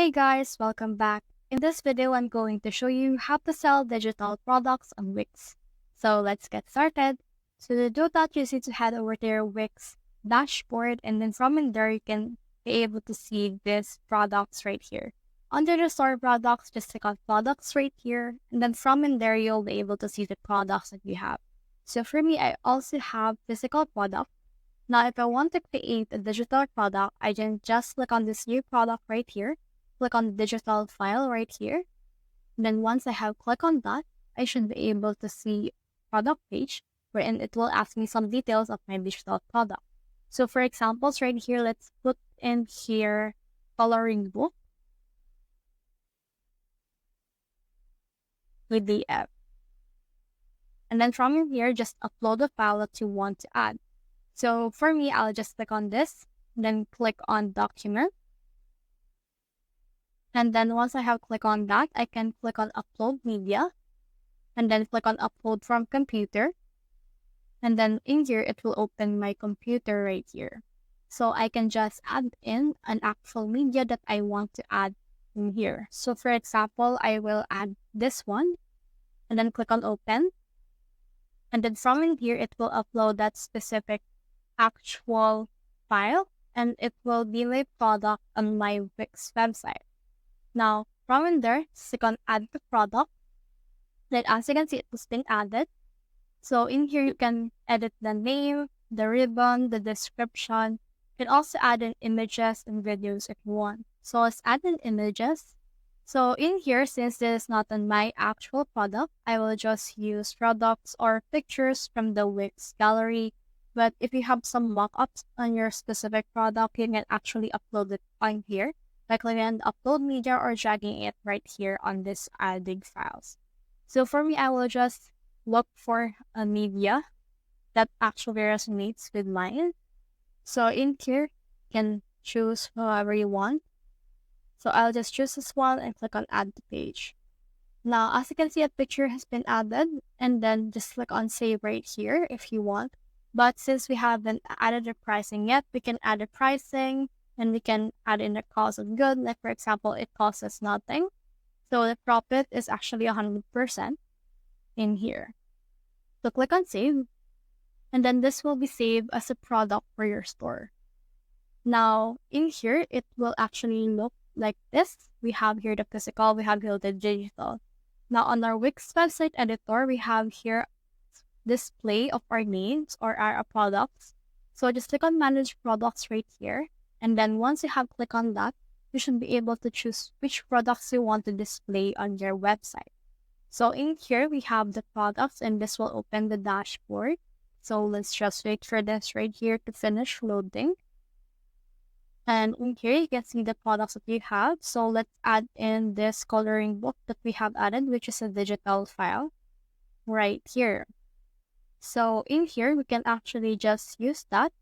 Hey guys, welcome back. In this video, I'm going to show you how to sell digital products on Wix. So let's get started. So to do that, you need to head over to your Wix dashboard, and then from in there, you can be able to see these products right here. Under the store products, just click on products right here, and then from in there, you'll be able to see the products that you have. So for me, I also have physical product. Now, if I want to create a digital product, I can just click on this new product right here, click on the digital file right here. And then once I have clicked on that, I should be able to see product page wherein it will ask me some details of my digital product. So for examples right here, let's put in here coloring book with the app. And then from in here, just upload the file that you want to add. So for me, I'll just click on this, then click on document. And then once I have clicked on that, I can click on upload media and then click on upload from computer. And then in here, it will open my computer right here. So I can just add in an actual media that I want to add in here. So for example, I will add this one and then click on open. And then from in here, it will upload that specific actual file and it will be my product on my Wix website. Now, from in there, click on add the product. Then as you can see, it has been added. So in here, you can edit the name, the ribbon, the description. You can also add in images and videos if you want. So let's add in images. So in here, since this is not on my actual product, I will just use products or pictures from the Wix gallery. But if you have some mock-ups on your specific product, you can actually upload it on here by clicking on upload media or dragging it right here on this adding files. So for me, I will just look for a media that actually resonates with mine. So in here, you can choose whoever you want. So I'll just choose this one and click on add to page. Now, as you can see, a picture has been added, and then just click on save right here if you want. But since we haven't added the pricing yet, we can add the pricing and we can add in the cost of good. Like for example, it costs us nothing. So the profit is actually 100% in here. So click on save, and then this will be saved as a product for your store. Now in here, it will actually look like this. We have here the physical, we have here the digital. Now on our Wix website editor, we have here display of our names or our products. So just click on manage products right here. And then once you have clicked on that, you should be able to choose which products you want to display on your website. So in here, we have the products and this will open the dashboard. So let's just wait for this right here to finish loading. And in here, you can see the products that you have. So let's add in this coloring book that we have added, which is a digital file right here. So in here, we can actually just use that,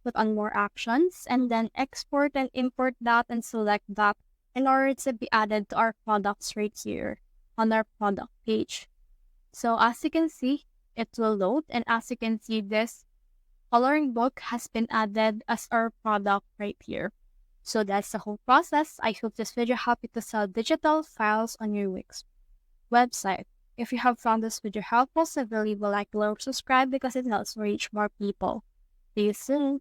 click on more actions, and then export and import that and select that in order to be added to our products right here on our product page. So as you can see, it will load, and as you can see, this coloring book has been added as our product right here. So that's the whole process. I hope this video helped you to sell digital files on your Wix website. If you have found this video helpful, so leave a like below or subscribe because it helps reach more people. See you soon.